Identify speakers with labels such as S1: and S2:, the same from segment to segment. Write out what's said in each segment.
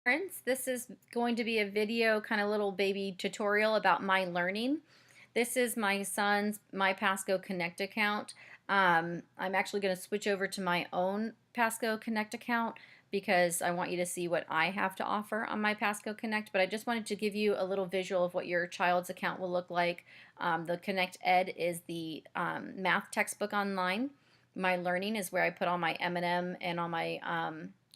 S1: Parents, this is going to be a video kind of little baby tutorial about myLearning. This is my son's MyPassGo Connect account. I'm actually going to switch over to my own Passgo Connect account because I want you to see what I have to offer on my Passgo Connect, but I just wanted to give you a little visual of what your child's account will look like. The Connect Ed is the math textbook online. myLearning is where I put all my M&M and all my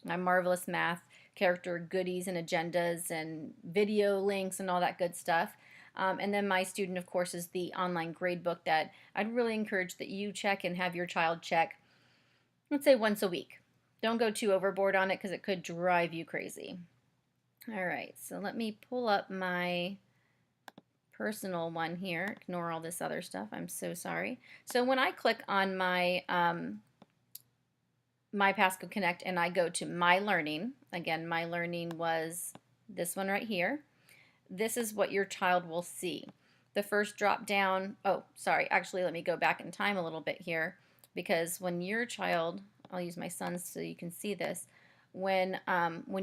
S1: my Marvelous Math character goodies and agendas and video links and all that good stuff. And then my student, of course, is the online gradebook that I'd really encourage that you check and have your child check, let's say once a week. Don't go too overboard on it because it could drive you crazy. All right, so let me pull up my personal one here. Ignore all this other stuff. I'm so sorry. So when I click on my MyPassGo Connect and I go to myLearning, again, myLearning was this one right here. This is what your child will see. The first drop down, oh, sorry, actually let me go back in time a little bit here because when your child, I'll use my son's so you can see this, when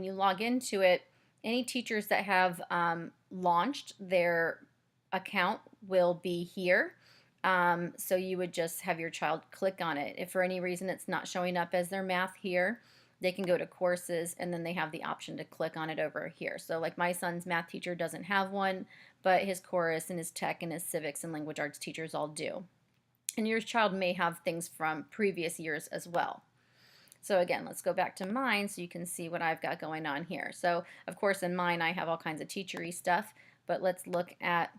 S1: you log into it, any teachers that have launched their account will be here. So you would just have your child click on it. If for any reason it's not showing up as their math here, they can go to courses and then they have the option to click on it over here. So like my son's math teacher doesn't have one, but his chorus and his tech and his civics and language arts teachers all do. And your child may have things from previous years as well. So again, let's go back to mine so you can see what I've got going on here. So of course in mine I have all kinds of teachery stuff, but let's look at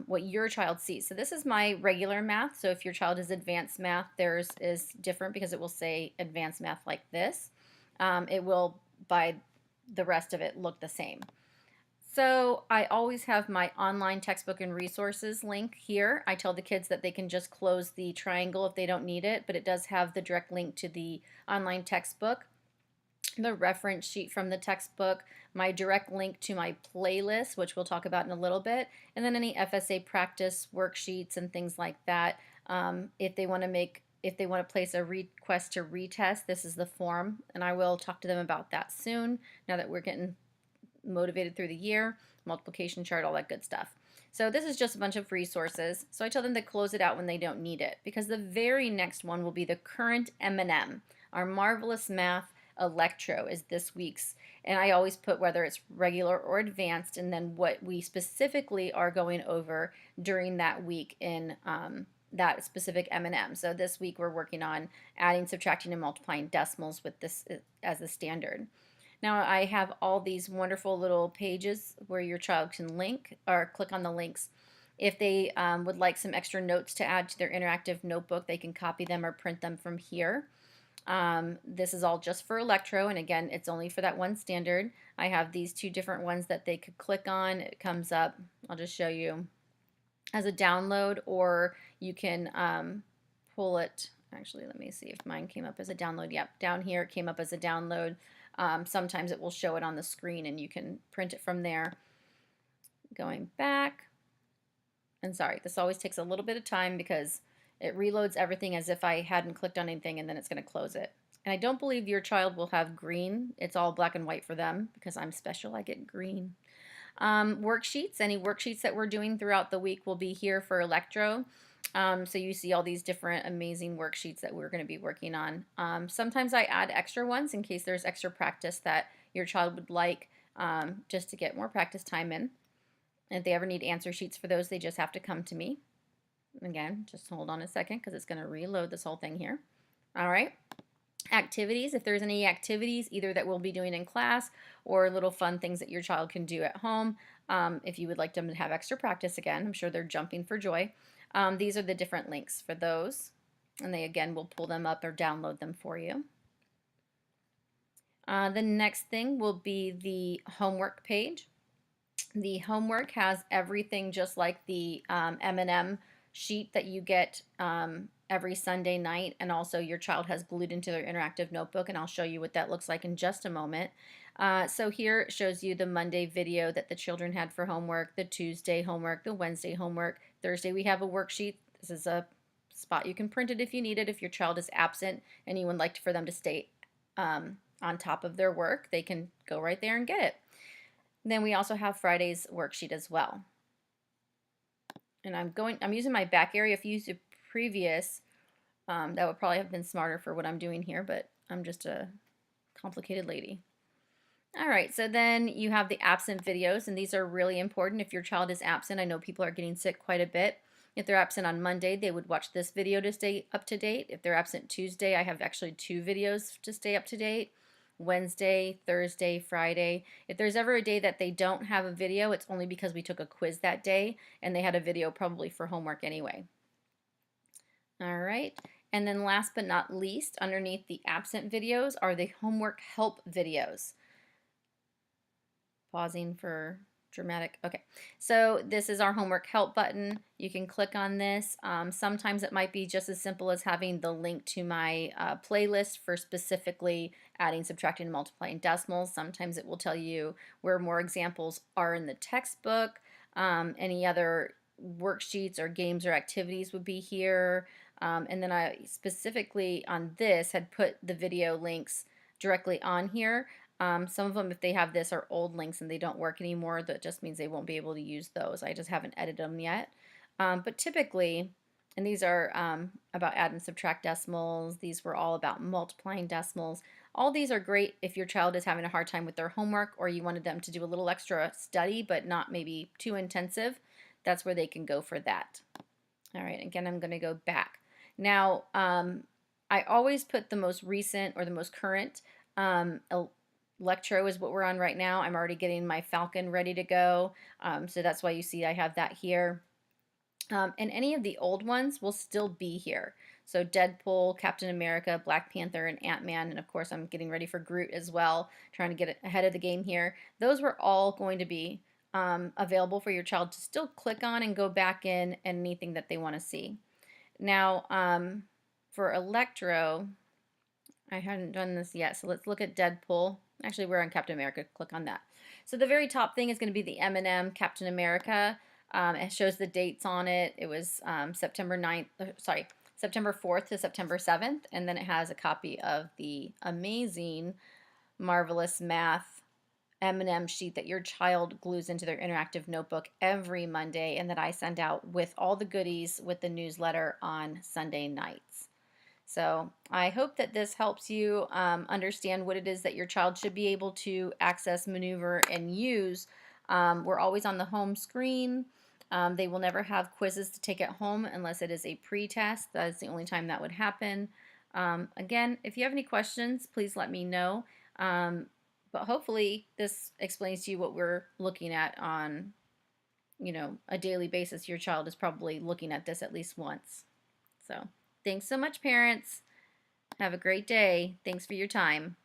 S1: what your child sees. So this is my regular math. So if your child is advanced math, theirs is different because it will say advanced math like this. It will, by the rest of it, look the same. So I always have my online textbook and resources link here. I tell the kids that they can just close the triangle if they don't need it, but it does have the direct link to the online textbook, the reference sheet from the textbook, my direct link to my playlist, which we'll talk about in a little bit, and then any FSA practice worksheets and things like that. If they want to place a request to retest, this is the form, and I will talk to them about that soon, now that we're getting motivated through the year, multiplication chart, all that good stuff. So this is just a bunch of resources. So I tell them to close it out when they don't need it, because the very next one will be the current M&M. Our Marvelous Math Electro is this week's, and I always put whether it's regular or advanced, and then what we specifically are going over during that week in that specific M&M. So this week we're working on adding, subtracting, and multiplying decimals with this as the standard. Now I have all these wonderful little pages where your child can link or click on the links. If they would like some extra notes to add to their interactive notebook, they can copy them or print them from here. This is all just for Electro, and again, it's only for that one standard. I have these two different ones that they could click on. It comes up, I'll just show you, as a download, or you can pull it. Actually, let me see if mine came up as a download. Yep, down here it came up as a download. Sometimes it will show it on the screen and you can print it from there. Going back, and sorry, this always takes a little bit of time because it reloads everything as if I hadn't clicked on anything, and then it's going to close it. And I don't believe your child will have green. It's all black and white for them because I'm special. I get green. Worksheets, any worksheets that we're doing throughout the week will be here for Electro. So you see all these different amazing worksheets that we're going to be working on. Sometimes I add extra ones in case there's extra practice that your child would like, just to get more practice time in. And if they ever need answer sheets for those, they just have to come to me. Again, just hold on a second because it's going to reload this whole thing here. All right. Activities, if there's any activities either that we'll be doing in class or little fun things that your child can do at home, if you would like them to have extra practice, again, I'm sure they're jumping for joy. These are the different links for those, and they again will pull them up or download them for you. The next thing will be the homework page. The homework has everything just like the M&M sheet that you get every Sunday night, and also your child has glued into their interactive notebook, and I'll show you what that looks like in just a moment. So here it shows you the Monday video that the children had for homework, the Tuesday homework, the Wednesday homework. Thursday we have a worksheet. This is a spot you can print it if you need it, if your child is absent and you would like for them to stay on top of their work, they can go right there and get it. And then we also have Friday's worksheet as well. And I'm using my back area. If you used a previous, that would probably have been smarter for what I'm doing here, but I'm just a complicated lady. All right, so then you have the absent videos, and these are really important if your child is absent. I know people are getting sick quite a bit. If they're absent on Monday, they would watch this video to stay up to date. If they're absent Tuesday, I have actually 2 videos to stay up to date. Wednesday, Thursday, Friday. If there's ever a day that they don't have a video, it's only because we took a quiz that day and they had a video probably for homework anyway. All right, and then last but not least, underneath the absent videos are the homework help videos. Pausing for dramatic. Okay, so this is our homework help button. You can click on this. Sometimes it might be just as simple as having the link to my playlist for specifically adding, subtracting, and multiplying decimals. Sometimes it will tell you where more examples are in the textbook. Any other worksheets or games or activities would be here. And then I specifically on this had put the video links directly on here. Some of them, if they have this, are old links and they don't work anymore. That just means they won't be able to use those. I just haven't edited them yet. But typically, and these are about add and subtract decimals. These were all about multiplying decimals. All these are great if your child is having a hard time with their homework or you wanted them to do a little extra study but not maybe too intensive. That's where they can go for that. All right, again, I'm going to go back. Now, I always put the most recent or the most current. Electro is what we're on right now. I'm already getting my Falcon ready to go. So that's why you see I have that here. And any of the old ones will still be here. So Deadpool, Captain America, Black Panther, and Ant-Man, and of course I'm getting ready for Groot as well, trying to get ahead of the game here. Those were all going to be available for your child to still click on and go back in and anything that they want to see. Now, for Electro, I hadn't done this yet, so let's look at Deadpool. Actually, we're on Captain America. Click on that. So the very top thing is going to be the M&M Captain America. It shows the dates on it. It was September 4th to September 7th, and then it has a copy of the amazing, marvelous math M&M sheet that your child glues into their interactive notebook every Monday and that I send out with all the goodies with the newsletter on Sunday nights. So I hope that this helps you understand what it is that your child should be able to access, maneuver, and use. We're always on the home screen. They will never have quizzes to take at home unless it is a pre-test. That is the only time that would happen. Again, if you have any questions, please let me know. But hopefully this explains to you what we're looking at on, a daily basis. Your child is probably looking at this at least once. So thanks so much, parents. Have a great day. Thanks for your time.